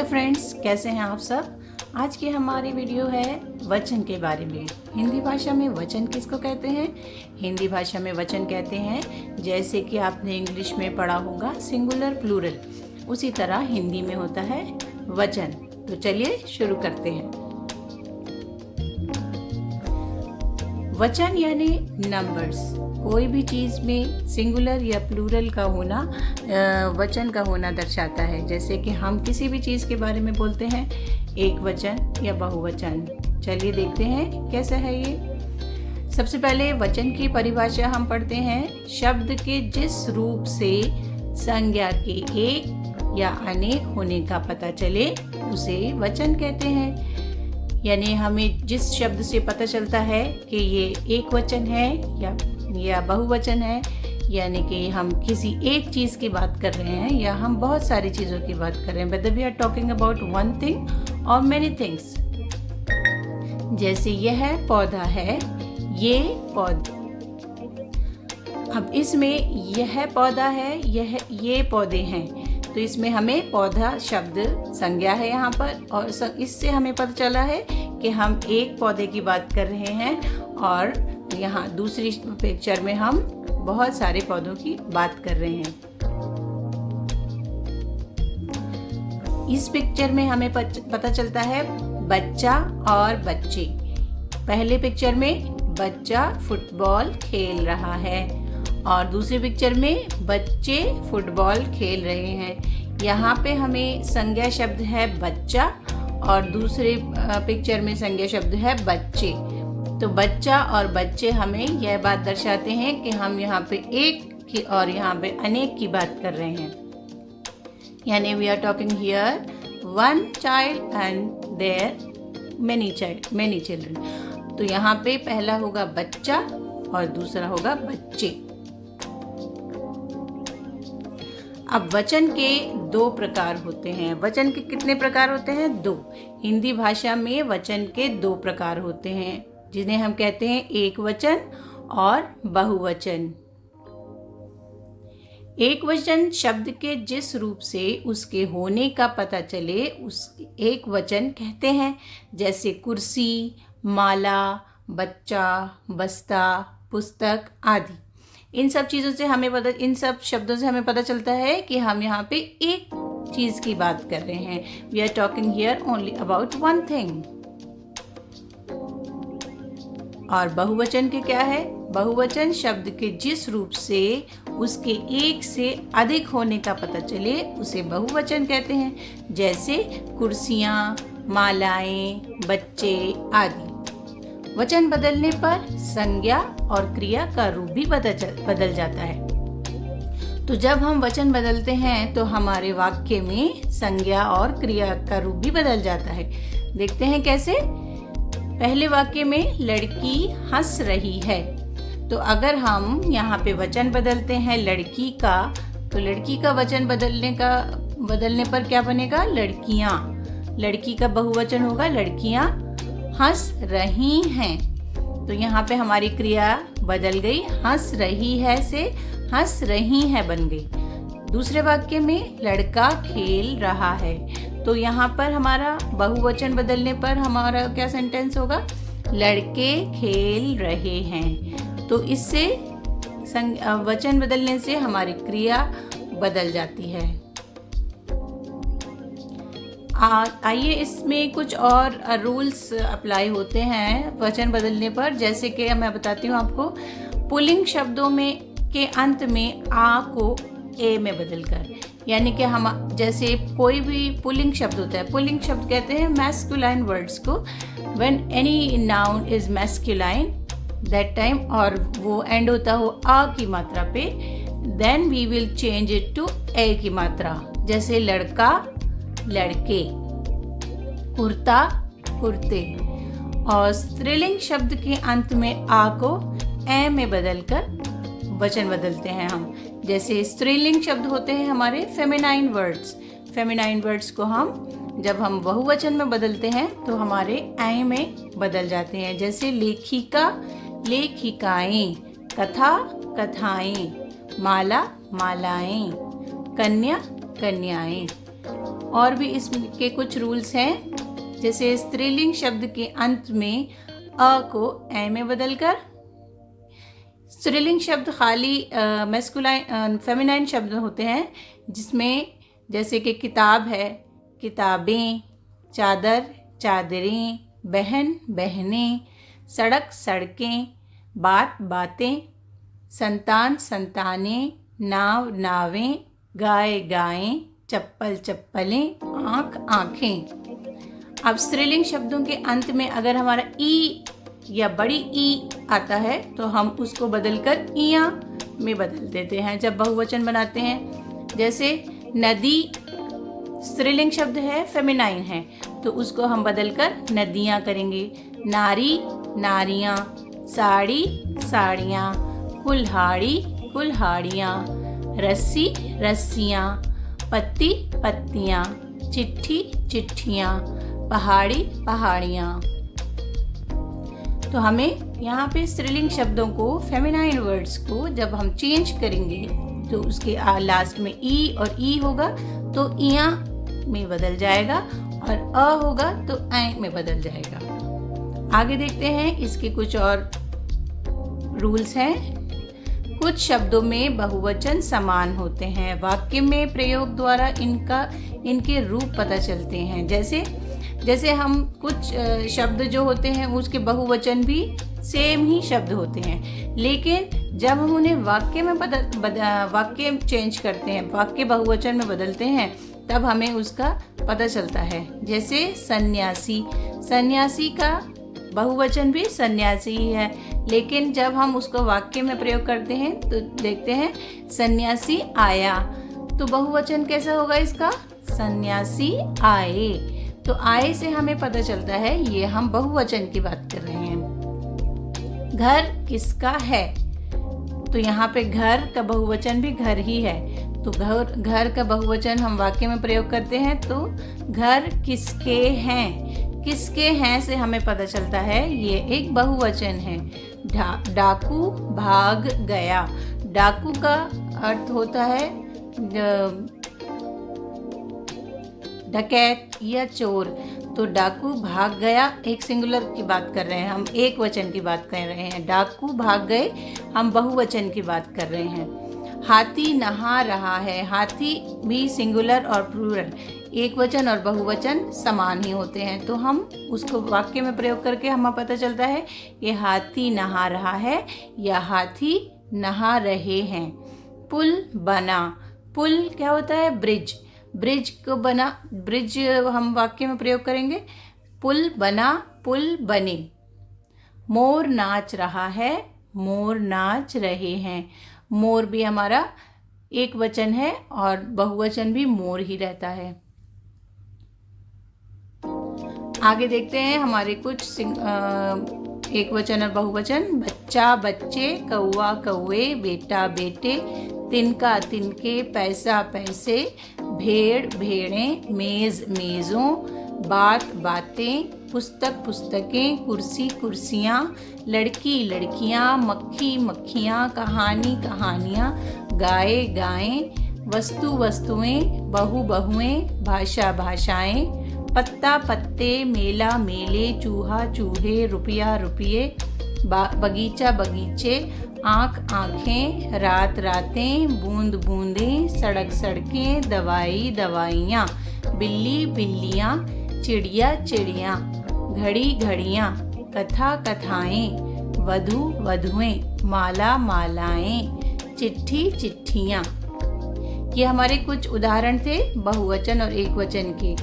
Hello friends, कैसे हैं आप सब। आज की हमारी वीडियो है वचन के बारे में। हिंदी भाषा में वचन किसको कहते हैं? हिंदी भाषा में वचन कहते हैं, जैसे कि आपने इंग्लिश में पढ़ा होगा सिंगुलर प्लूरल, उसी तरह हिंदी में होता है वचन। तो चलिए शुरू करते हैं। वचन यानी नंबर्स। कोई भी चीज़ में सिंगुलर या प्लूरल का होना वचन का होना दर्शाता है। जैसे कि हम किसी भी चीज़ के बारे में बोलते हैं एक वचन या बहुवचन। चलिए देखते हैं कैसा है ये। सबसे पहले वचन की परिभाषा हम पढ़ते हैं। शब्द के जिस रूप से संज्ञा के एक या अनेक होने का पता चले उसे वचन कहते हैं। यानी हमें जिस शब्द से पता चलता है कि ये एक वचन है या बहुवचन है, यानी कि हम किसी एक चीज़ की बात कर रहे हैं या हम बहुत सारी चीज़ों की बात कर रहे हैं, whether we are talking about one thing और मैनी थिंग्स। जैसे यह पौधा है, ये पौधा। अब इसमें यह पौधा है, ये पौधे हैं, तो इसमें हमें पौधा शब्द संज्ञा है यहाँ पर, और इससे हमें पता चला है कि हम एक पौधे की बात कर रहे हैं और यहाँ दूसरी पिक्चर में हम बहुत सारे पौधों की बात कर रहे हैं। इस पिक्चर में हमें पता चलता है बच्चा और बच्चे। पहले पिक्चर में बच्चा फुटबॉल खेल रहा है और दूसरी पिक्चर में बच्चे फुटबॉल खेल रहे हैं। यहाँ पे हमें संज्ञा शब्द है बच्चा और दूसरे पिक्चर में संज्ञा शब्द है बच्चे। तो बच्चा और बच्चे हमें यह बात दर्शाते हैं कि हम यहाँ पे एक की और यहाँ पे अनेक की बात कर रहे हैं। यानी we are talking here one child and there many children. तो यहाँ पे पहला होगा बच्चा और दूसरा होगा बच्चे। अब वचन के दो प्रकार होते हैं। वचन के कितने प्रकार होते हैं? दो। हिंदी भाषा में वचन के दो प्रकार होते हैं, जिन्हें हम कहते हैं एक वचन और बहुवचन। एक वचन शब्द के जिस रूप से उसके होने का पता चले उस एक वचन कहते हैं। जैसे कुर्सी, माला, बच्चा, बस्ता, पुस्तक आदि। इन सब शब्दों से हमें पता चलता है कि हम यहाँ पे एक चीज़ की बात कर रहे हैं। We are talking here only about one thing. और बहुवचन के क्या है? बहुवचन शब्द के जिस रूप से उसके एक से अधिक होने का पता चले उसे बहुवचन कहते हैं। जैसे कुर्सियाँ, मालाएं, बच्चे आदि। वचन बदलने पर संज्ञा और क्रिया का रूप भी बदल जाता है। तो जब हम वचन बदलते हैं तो हमारे वाक्य में संज्ञा और क्रिया का रूप भी बदल जाता है। देखते हैं कैसे। पहले वाक्य में लड़की हंस रही है, तो अगर हम यहाँ पे वचन बदलते हैं लड़की का, तो लड़की का वचन बदलने पर क्या बनेगा? लड़कियाँ। लड़की का बहुवचन होगा लड़कियाँ हंस रही हैं। तो यहाँ पे हमारी क्रिया बदल गई, हंस रही है से हंस रही है बन गई। दूसरे वाक्य में लड़का खेल रहा है, तो यहाँ पर हमारा बहुवचन बदलने पर हमारा क्या सेंटेंस होगा? लड़के खेल रहे हैं। तो इससे वचन बदलने से हमारी क्रिया बदल जाती है। आइए इसमें कुछ और रूल्स अप्लाई होते हैं वचन बदलने पर। जैसे कि मैं बताती हूँ आपको। पुल्लिंग शब्दों में के अंत में आ को ए में बदलकर, यानी कि हम जैसे कोई भी पुल्लिंग शब्द होता है, पुल्लिंग शब्द कहते हैं मैस्कुलाइन वर्ड्स को। When any noun is masculine that time, और वो एंड होता हो आ की मात्रा पे, then we will change it to ए की मात्रा। जैसे लड़का लड़के, कुर्ता कुर्ते। और स्त्रीलिंग शब्द के अंत में आ को ए में बदलकर वचन बदलते हैं हम। जैसे स्त्रीलिंग शब्द होते हैं हमारे फेमिनाइन वर्ड्स। फेमिनाइन वर्ड्स को जब हम बहुवचन में बदलते हैं तो हमारे ए में बदल जाते हैं। जैसे लेखिका लेखिकाएं, कथा कथाएं, माला मालाएं, कन्या कन्याएं। और भी इसके कुछ रूल्स हैं, जैसे स्त्रीलिंग शब्द के अंत में अ को ए में बदलकर, स्त्रीलिंग शब्द खाली मैस्कुलाइन फेमिनाइन शब्द होते हैं, जिसमें जैसे कि किताब है, किताबें, चादर, चादरें, बहन, बहनें, सड़क, सड़कें, बात, बातें, संतान, संतानें, नाव, नावें, गाय, गायें, चप्पल, चप्पलें, आँख, आँखें। अब स्त्रीलिंग शब्दों के अंत में अगर हमारा ई या बड़ी ई आता है तो हम उसको बदलकर इया में बदल देते हैं जब बहुवचन बनाते हैं। जैसे नदी स्त्रीलिंग शब्द है, फेमिनाइन है, तो उसको हम बदलकर नदियाँ करेंगे। नारी, नारियाँ, साड़ी, साड़ियाँ, कुल्हाड़ी, कुल्हाड़ियाँ, रस्सी, रस्सियाँ, पत्ती, पत्तियाँ, चिट्ठी, चिट्ठियाँ, पहाड़ी, पहाड़ियाँ। तो हमें यहाँ पे स्त्रीलिंग शब्दों को, फेमिनाइन वर्ड्स को जब हम चेंज करेंगे तो उसके लास्ट में ई और ई होगा तो इया में बदल जाएगा, और अ होगा तो ऐ में बदल जाएगा। आगे देखते हैं, इसके कुछ और रूल्स हैं। कुछ शब्दों में बहुवचन समान होते हैं, वाक्य में प्रयोग द्वारा इनके रूप पता चलते हैं। जैसे हम कुछ शब्द जो होते हैं उसके बहुवचन भी सेम ही शब्द होते हैं, लेकिन जब हम उन्हें वाक्य चेंज करते हैं, वाक्य बहुवचन में बदलते हैं, तब हमें उसका पता चलता है। जैसे सन्यासी, सन्यासी का बहुवचन भी सन्यासी ही है, लेकिन जब हम उसको वाक्य में प्रयोग करते हैं तो देखते हैं सन्यासी आया, तो बहुवचन कैसा होगा इसका? सन्यासी आए। तो आए से हमें पता चलता है ये हम बहुवचन की बात कर रहे हैं। घर किसका है, तो यहाँ पे घर का बहुवचन भी घर ही है, तो घर का बहुवचन हम वाक्य में प्रयोग करते हैं तो घर किसके हैं, किसके हैं से हमें पता चलता है ये एक बहुवचन है। डाकू भाग गया, डाकू का अर्थ होता है डकैत या चोर, तो डाकू भाग गया एक सिंगुलर की बात कर रहे हैं, हम एक वचन की बात कर रहे हैं। डाकू भाग गए हम बहुवचन की बात कर रहे हैं। हाथी नहा रहा है, हाथी भी सिंगुलर और प्लूरल, एक वचन और बहुवचन समान ही होते हैं, तो हम उसको वाक्य में प्रयोग करके हमें पता चलता है कि हाथी नहा रहा है या हाथी नहा रहे हैं। पुल बना, पुल क्या होता है? ब्रिज, ब्रिज को बना, ब्रिज हम वाक्य में प्रयोग करेंगे, पुल बना, पुल बने। मोर नाच रहा है, मोर नाच रहे हैं, मोर भी हमारा एक वचन है और बहुवचन भी मोर ही रहता है। आगे देखते हैं हमारे कुछ एक वचन और बहुवचन। बच्चा बच्चे, कौआ कौए, बेटा बेटे, तिनका तिनके, पैसा पैसे, भेड़ भेड़ें, मेज़ मेज़ों, बात बातें, पुस्तक पुस्तकें, कुर्सी कुर्सियाँ, लड़की लड़कियाँ, मक्खी मक्खियाँ, कहानी कहानियाँ, गाय गायें, वस्तु वस्तुएं, बहू बहुएं, भाषा भाषाएं, पत्ता पत्ते, मेला मेले, चूहा चूहे, रुपया रुपये, बगीचा बगीचे, आँख आँखें, रात रातें, बूंद बूंदें, सड़क सड़कें, दवाई दवाइयाँ, बिल्ली बिल्लियाँ, चिड़िया चिड़ियाँ, घड़ी घड़ियाँ, कथा कथाएं, वधू वधुएं, माला मालाएं, चिट्ठी चिट्ठियाँ। ये हमारे कुछ उदाहरण थे बहुवचन और एक वचन के।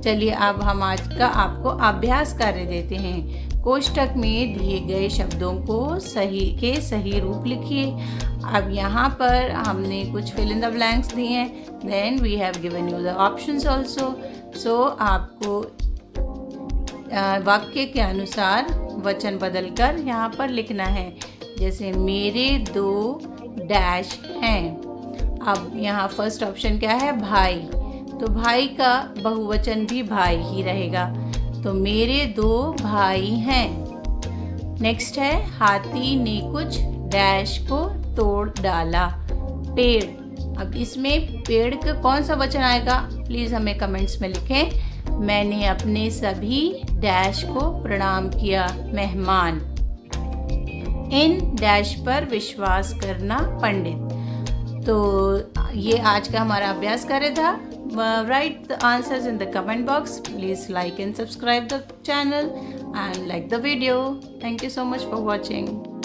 चलिए अब हम आज का आपको अभ्यास कार्य देते हैं। कोष्ठक में दिए गए शब्दों को सही रूप लिखिए। अब यहाँ पर हमने कुछ फिल इन द ब्लैंक्स दिए हैं, then we have given you the options also. So आपको वाक्य के अनुसार वचन बदलकर यहाँ पर लिखना है। जैसे मेरे 2 डैश हैं। अब यहाँ फर्स्ट ऑप्शन क्या है? भाई, तो भाई का बहुवचन भी भाई ही रहेगा, तो मेरे 2 भाई हैं। नेक्स्ट है हाथी ने कुछ डैश को तोड़ डाला, पेड़, अब इसमें पेड़ का कौन सा वचन आएगा प्लीज़ हमें कमेंट्स में लिखें। मैंने अपने सभी डैश को प्रणाम किया मेहमान। इन डैश पर विश्वास करना पंडित। तो ये आज का हमारा अभ्यास कार्य था। Right the answers in the comment box. Please like and subscribe the channel and like the video. Thank you so much for watching.